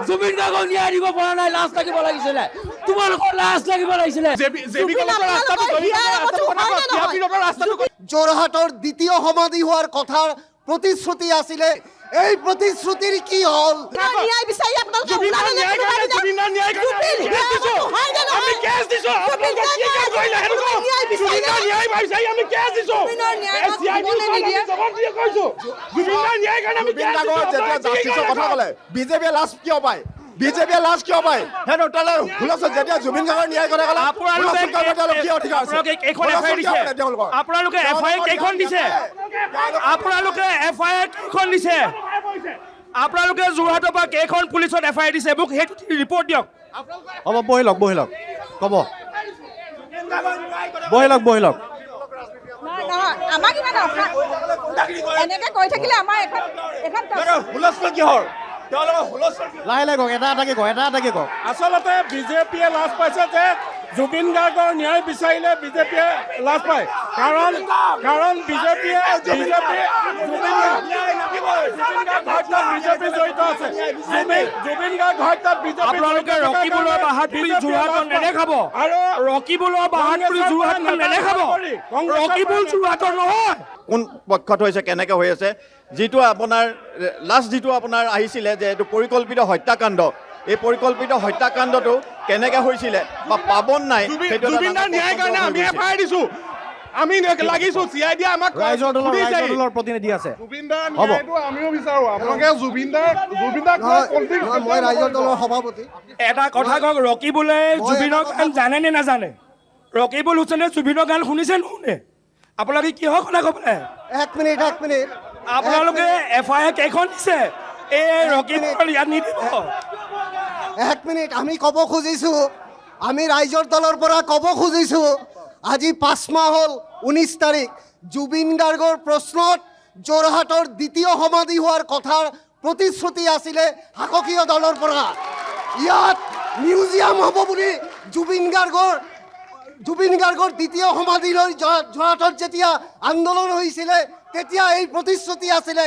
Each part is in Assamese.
জুবিন গাৰ্গক ন্যায় দিব পৰা নাই, লাজ লাগিব লাগিছিলে, তোমালোকৰ লাজ লাগিব লাগিছিলে। যোৰহাটৰ দ্বিতীয় সমাধি হোৱাৰ কথাৰ প্ৰতিশ্ৰুতি আছিলে, এই প্ৰতিশ্ৰুতিৰ কি হ'ল? বিজেপিয়ে লাজ কিয় পায়? বিজেপিয়ে লাজ কিয় পায়? হেনো তালৈ হুলস্থুল যেতিয়া জুবিন গাৰ্গৰ ন্যায় কৰে আপোনালোকে এফআইআৰ কেইখন দিছে? আপোনালোকে এফআইআৰ কেইখন দিছে? আপোনালোকে যোৰহাটৰ পৰা কেইখন পুলিচত এফআইআৰ দিছে? মোক সেইটো ৰিপৰ্ট দিয়ক। হ'ব, বহি লওক ক'ব, বহি লওক। আমাক ইমান এনেকে কৈ থাকিলে আমাৰ হুলস্থুল কিহৰ? লাহে কওক, এটা এটাকে কওক। আচলতে বিজেপিয়ে লাজ পাইছে যে জুবিন গাৰ্গৰ ন্যায় বিচাৰিলে বিজেপিয়ে লাজ পায়, কাৰণ বিজেপি জড়িত আছে। জুবিন গাৰ্গ হত্যাত আপোনালোকে ৰকিবুলৰ বাহাদুৰি যোৰহাটত নেদেখাব, আৰু ৰকিবুলৰ বাহাদুৰি যোৰহাটত নেদেখাব। ৰকিবুল যোৰহাটৰ নহয়। কোন পক্ষত হৈছে, কেনেকৈ হৈ আছে? যিটো আপোনাৰ লাষ্ট যিটো আপোনাৰ আহিছিলে যে এইটো পৰিকল্পিত হত্যাকাণ্ড, এই পৰিকল্পিত হত্যাকাণ্ডটো কেনেকৈ হৈছিলে বা পাবন নাই, সেইটো ন্যায় কাৰণে আমি এফআইআৰ দিছো, আমি লাগিছো। চিআই ডি আমাক ৰাইজৰ দলৰ প্ৰতিনিধি আছে। আমিও বিচাৰো আপোনালোকে মই ৰাইজৰ দলৰ সভাপতি। এটা কথা কওক, ৰকিবুলে জুবিনৰ গান জানে নে নাজানে? ৰকিবুল হুছেইনে জুবিনৰ গান শুনিছে নুশুনে? আপোনালোকে কিহৰ কথা ক'বলৈ? এক মিনিট আপোনালোকে এফআইআৰ কেইখন দিছে? এই ৰকিবুল ইয়াত নিদিব। এক মিনিট, আমি ক'ব খুজিছোঁ, আমি ৰাইজৰ দলৰ পৰা ক'ব খুজিছোঁ, আজি 5 মাহ হ'ল 19 তাৰিখ জুবিন গাৰ্গৰ প্ৰশ্নত যোৰহাটৰ দ্বিতীয় সমাধি হোৱাৰ কথাৰ প্ৰতিশ্ৰুতি আছিলে শাসকীয় দলৰ পৰা। ইয়াত মিউজিয়াম হ'ব বুলি জুবিন গাৰ্গৰ দ্বিতীয় সমাধিলৈ যোৰহাটত যেতিয়া আন্দোলন হৈছিলে তেতিয়া এই প্ৰতিশ্ৰুতি আছিলে।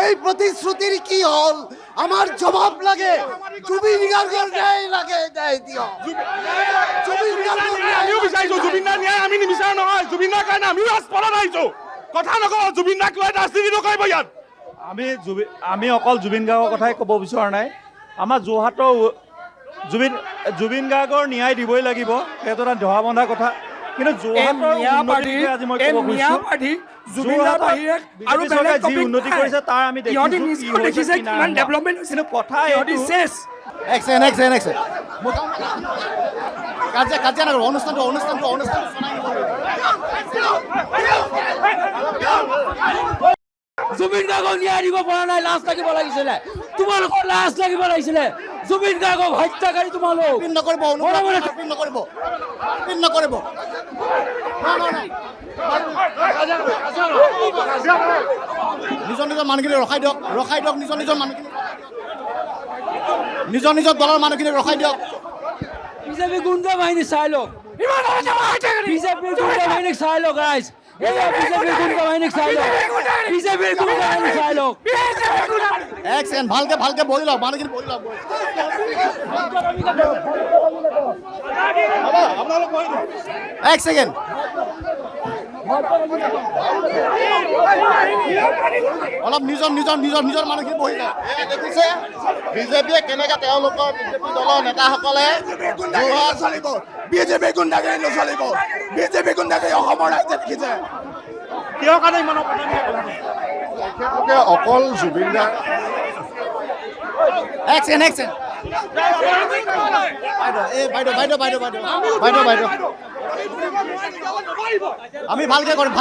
এই প্ৰতিশ্ৰুতিৰ কি হ'ল? আমাৰ জবাব লাগে। জুবিন গাৰ্গৰ ন্যায় লাগে, ন্যায় দিয়ক। আমিও বিচাৰিছো জুবিনৰ ন্যায়, আমি নিবিচাৰো নহয়। জুবিনৰ কাৰণে আমিও ৰাজপথত আহিছো। কথা নকওঁ, জুবিন দাক লৈ ৰাজনীতি নকৰিব ইয়াত। আমি অকল জুবিন গাৰ্গৰ কথাই ক'ব বিচৰা নাই। আমাৰ যোৰহাটৰ জুবিন গাৰ্গৰ ন্যায় দিবই লাগিব, সেইটো এটা ধৰা বন্ধা কথা। কিন্তু যোৰহাটৰ আজি মই ক'ব খুজিছোঁ, যি উন্নতি কৰিছে তাৰ আমি দেখিছোঁ, কিন্তু কথা অনুষ্ঠানটো জুবিন গাৰ্গক ন্যায় দিব পৰা নাই, লাজ লাগিব লাগিছিলে, তোমালোকৰ লাজ লাগিব লাগিছিলে। জুবিন গাৰ্গক হত্যাকাৰী তোমালোক নকৰিব। নিজৰ মানুহখিনি ৰখাই দিয়ক, নিজৰ দলৰ মানুহখিনিক ৰখাই দিয়ক। বিজেপি গুণ্ডা বাহিনী চাই লওক, বিজেপিৰ গুণ্ডা বাহিনীক চাই লওক ৰাইজ। বিজেপিৰ গুণ্ডা বাহিনীক চাই লওক, বিজেপিৰ গুণ্ডা বাহিনী চাই লওক। এক ছেকেণ্ড, ভালকে বহি লওক, মানুহখিনি বহি লওক। এক ছেকেণ্ড, অলপ নিজৰ মানুহখিনি বহি লওক। দেখিছে বিজেপিয়ে কেনেকে তেওঁলোকৰ বিজেপি দলৰ নেতাসকলে চলিব, বিজেপি গুণ্ডাগিৰি নচলিব, বিজেপি গুণ্ডাগিৰি অসমৰ ৰাইজে দেখিছে। কিহৰ কাৰণে ইমান অকল জুবিন গাৰ্গ বাইদেউ আমি ভালকে কৰিম।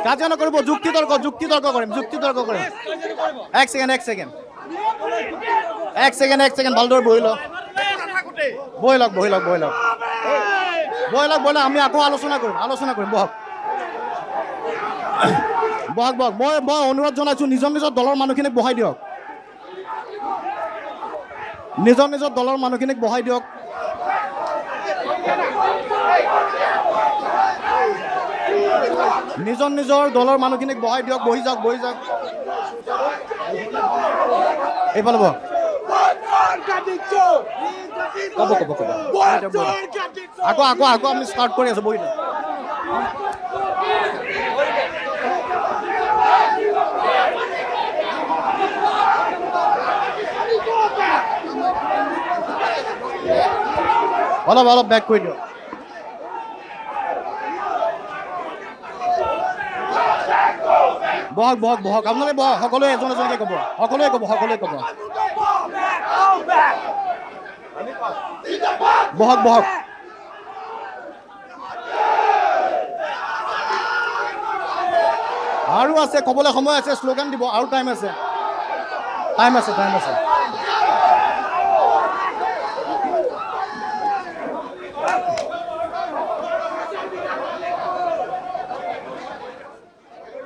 কাজিয়া নকৰিব, যুক্তি তৰ্ক কৰিম। এক ছেকেণ্ড, ভালদৰে বহি লওক। আমি আকৌ আলোচনা কৰিম। বহক। মই অনুৰোধ জনাইছোঁ, নিজৰ দলৰ মানুহখিনিক বহাই দিয়ক। নিজৰ দলৰ মানুহখিনিক বহাই দিয়ক। নিজৰ নিজৰ দলৰ মানুহখিনিক বহাই দিয়ক, বহি যাওক, বহি যাওক। এইফালে বহ। ক'ব ক'ব ক'ব আকৌ আমি ষ্টাৰ্ট কৰি আছোঁ, বহি দিয়ক। অলপ বেক কৰি দিয়ক। বহক আপোনালোকে বহক, সকলোৱে এজন এজনকৈ ক'ব, সকলোৱে ক'ব। বহক। আৰু আছে, ক'বলৈ সময় আছে, শ্লোগান দিব, আৰু টাইম আছে।